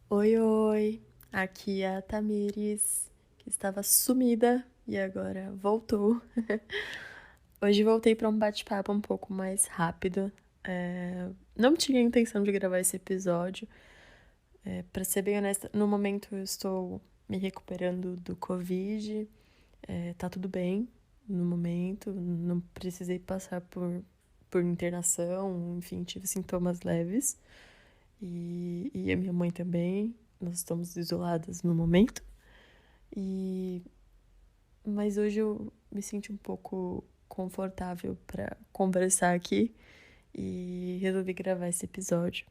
Oi, oi! Aqui é a Tamires, que estava sumida e agora voltou. Hoje voltei para um bate-papo um pouco mais rápido. Não tinha intenção de gravar esse episódio. Para ser bem honesta, no momento eu estou me recuperando do Covid. Tá tudo bem no momento, não precisei passar por internação, enfim, tive sintomas leves. E a minha mãe também. Nós estamos isoladas no momento. E mas hoje eu me senti um pouco confortável para conversar aqui e resolvi gravar esse episódio,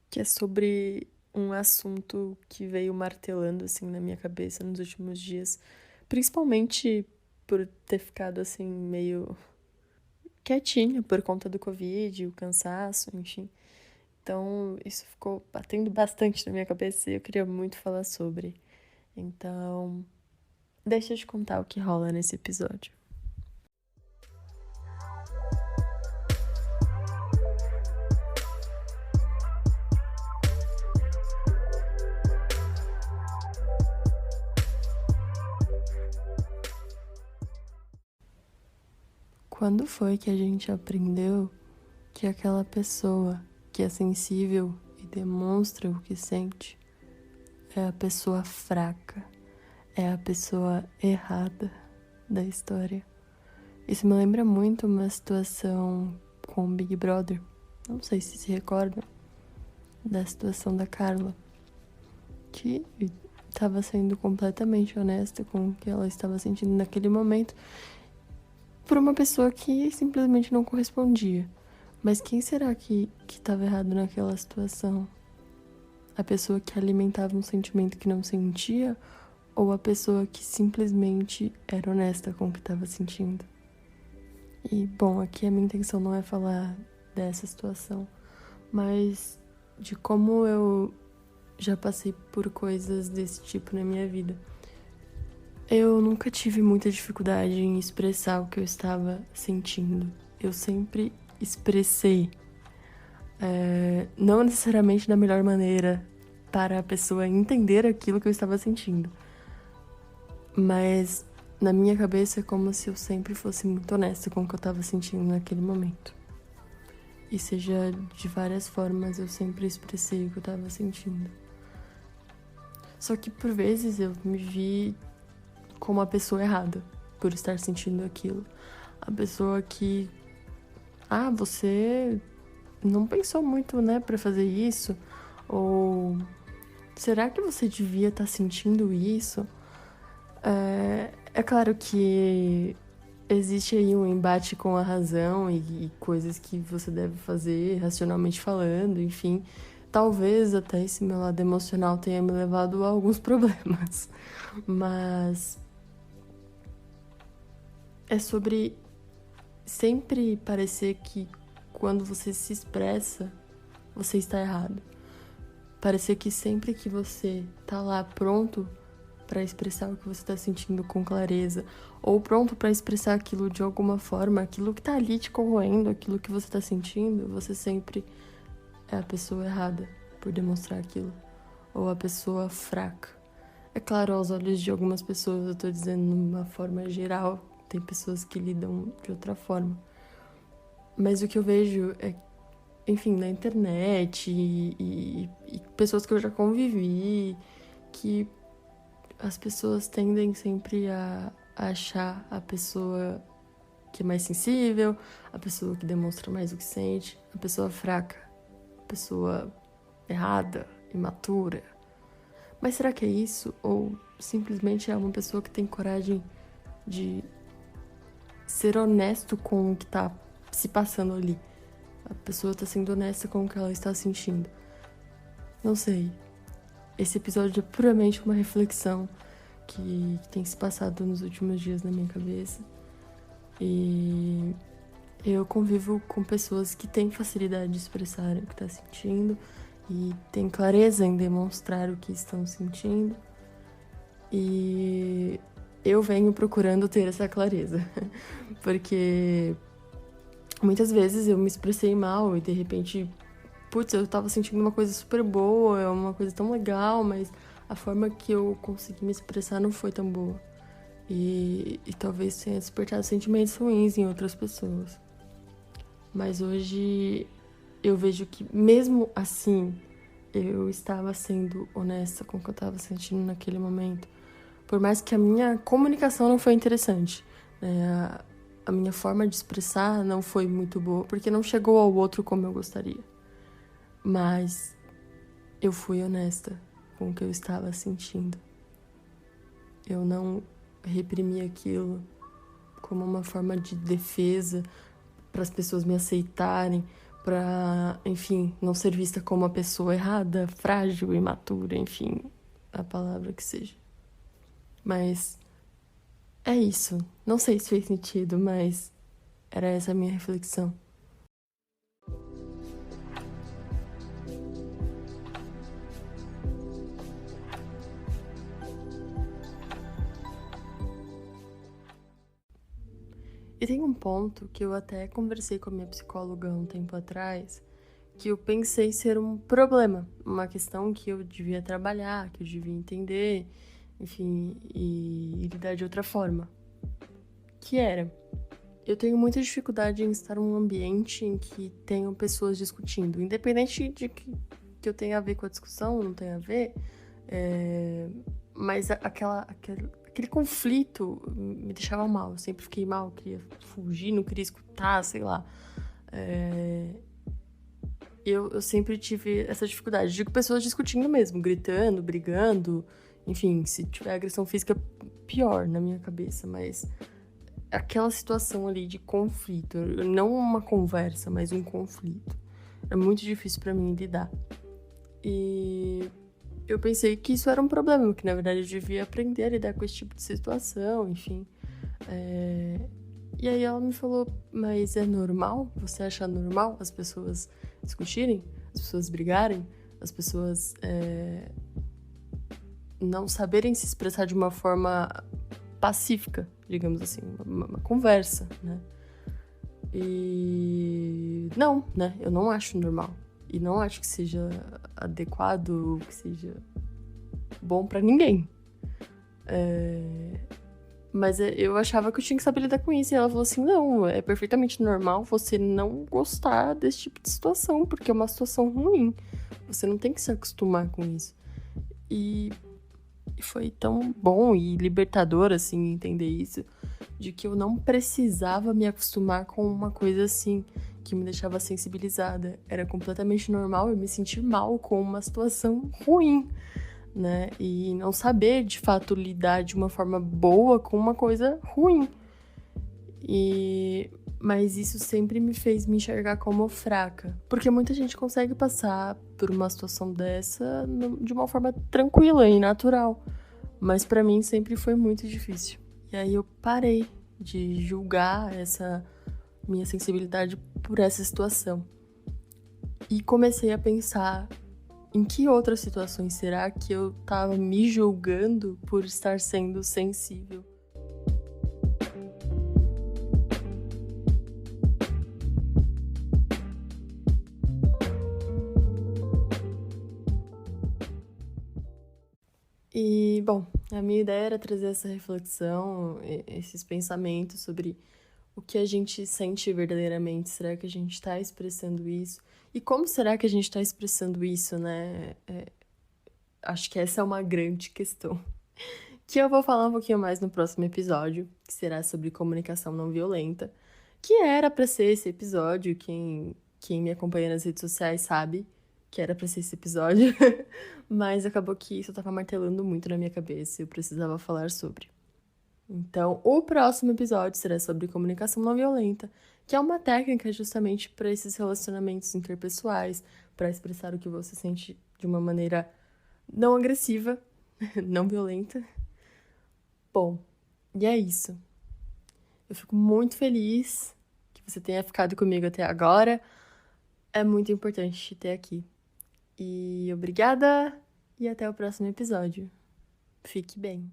que é sobre um assunto que veio martelando assim na minha cabeça nos últimos dias, principalmente por ter ficado assim meio quietinha por conta do Covid, o cansaço, enfim. Então, isso ficou batendo bastante na minha cabeça e eu queria muito falar sobre. Então, deixa eu te contar o que rola nesse episódio. Quando foi que a gente aprendeu que aquela pessoa que é sensível e demonstra o que sente é a pessoa fraca, é a pessoa errada da história? Isso me lembra muito uma situação com o Big Brother. Não sei se recordam da situação da Carla, que estava sendo completamente honesta com o que ela estava sentindo naquele momento por uma pessoa que simplesmente não correspondia. Mas quem será que estava errado naquela situação? A pessoa que alimentava um sentimento que não sentia ou a pessoa que simplesmente era honesta com o que estava sentindo? E, bom, aqui a minha intenção não é falar dessa situação, mas de como eu já passei por coisas desse tipo na minha vida. Eu nunca tive muita dificuldade em expressar o que eu estava sentindo. Eu sempre expressei, não necessariamente da melhor maneira para a pessoa entender aquilo que eu estava sentindo, mas na minha cabeça é como se eu sempre fosse muito honesta com o que eu estava sentindo naquele momento. E seja de várias formas, eu sempre expressei o que eu estava sentindo. Só que por vezes eu me vi como a pessoa errada por estar sentindo aquilo. A pessoa que, você não pensou muito, né, pra fazer isso? Ou será que você devia estar sentindo isso? É claro que existe aí um embate com a razão e coisas que você deve fazer racionalmente falando, enfim. Talvez até esse meu lado emocional tenha me levado a alguns problemas. Mas é sobre sempre parecer que quando você se expressa, você está errado. Parecer que sempre que você tá lá pronto para expressar o que você tá sentindo com clareza, ou pronto para expressar aquilo de alguma forma, aquilo que tá ali te corroendo, aquilo que você tá sentindo, você sempre é a pessoa errada por demonstrar aquilo, ou a pessoa fraca. É claro, aos olhos de algumas pessoas, eu tô dizendo de uma forma geral, tem pessoas que lidam de outra forma. Mas o que eu vejo é, enfim, na internet e pessoas que eu já convivi, que as pessoas tendem sempre a achar a pessoa que é mais sensível, a pessoa que demonstra mais o que sente, a pessoa fraca, a pessoa errada, imatura. Mas será que é isso? Ou simplesmente é uma pessoa que tem coragem de ser honesto com o que tá se passando ali? A pessoa tá sendo honesta com o que ela está sentindo. Não sei. Esse episódio é puramente uma reflexão que tem se passado nos últimos dias na minha cabeça. E eu convivo com pessoas que têm facilidade de expressar o que tá sentindo e têm clareza em demonstrar o que estão sentindo. E eu venho procurando ter essa clareza. Porque muitas vezes eu me expressei mal e de repente putz, eu tava sentindo uma coisa super boa, uma coisa tão legal, mas a forma que eu consegui me expressar não foi tão boa. E talvez tenha despertado sentimentos ruins em outras pessoas. Mas hoje eu vejo que, mesmo assim, eu estava sendo honesta com o que eu estava sentindo naquele momento. Por mais que a minha comunicação não foi interessante, né? A minha forma de expressar não foi muito boa, porque não chegou ao outro como eu gostaria. Mas eu fui honesta com o que eu estava sentindo. Eu não reprimi aquilo como uma forma de defesa para as pessoas me aceitarem, para, enfim, não ser vista como uma pessoa errada, frágil, imatura, enfim, a palavra que seja. Mas é isso. Não sei se fez sentido, mas era essa a minha reflexão. E tem um ponto que eu até conversei com a minha psicóloga um tempo atrás, que eu pensei ser um problema, uma questão que eu devia trabalhar, que eu devia entender, enfim, e lidar de outra forma. Que era, eu tenho muita dificuldade em estar num ambiente em que tenham pessoas discutindo, independente de que eu tenha a ver com a discussão, não tenha a ver, mas aquele conflito me deixava mal. Eu sempre fiquei mal, queria fugir, não queria escutar, sei lá. Eu sempre tive essa dificuldade. Digo pessoas discutindo mesmo, gritando, brigando. Enfim, se tiver agressão física, pior na minha cabeça. Mas aquela situação ali de conflito, não uma conversa, mas um conflito, é muito difícil pra mim lidar. E eu pensei que isso era um problema, que na verdade eu devia aprender a lidar com esse tipo de situação, enfim. E aí ela me falou, mas é normal? Você acha normal as pessoas discutirem? As pessoas brigarem? As pessoas não saberem se expressar de uma forma pacífica, digamos assim, uma conversa, né? E não, né? Eu não acho normal. E não acho que seja adequado, que seja bom pra ninguém. Mas eu achava que eu tinha que saber lidar com isso. E ela falou assim, não, é perfeitamente normal você não gostar desse tipo de situação, porque é uma situação ruim. Você não tem que se acostumar com isso. E foi tão bom e libertador, assim, entender isso, de que eu não precisava me acostumar com uma coisa assim, que me deixava sensibilizada. Era completamente normal eu me sentir mal com uma situação ruim, né? E não saber, de fato, lidar de uma forma boa com uma coisa ruim. Mas isso sempre me fez me enxergar como fraca. Porque muita gente consegue passar por uma situação dessa de uma forma tranquila e natural. Mas pra mim sempre foi muito difícil. E aí eu parei de julgar essa minha sensibilidade por essa situação. E comecei a pensar em que outras situações será que eu tava me julgando por estar sendo sensível. E, bom, a minha ideia era trazer essa reflexão, esses pensamentos sobre o que a gente sente verdadeiramente. Será que a gente está expressando isso? E como será que a gente está expressando isso, né? Acho que essa é uma grande questão. Que eu vou falar um pouquinho mais no próximo episódio, que será sobre comunicação não violenta. Que era pra ser esse episódio, quem me acompanha nas redes sociais sabe que era pra ser esse episódio. Mas acabou que isso tava martelando muito na minha cabeça e eu precisava falar sobre. Então, o próximo episódio será sobre comunicação não violenta, que é uma técnica justamente para esses relacionamentos interpessoais, para expressar o que você sente de uma maneira não agressiva, não violenta. Bom, e é isso. Eu fico muito feliz que você tenha ficado comigo até agora. É muito importante te ter aqui. E obrigada e até o próximo episódio. Fique bem.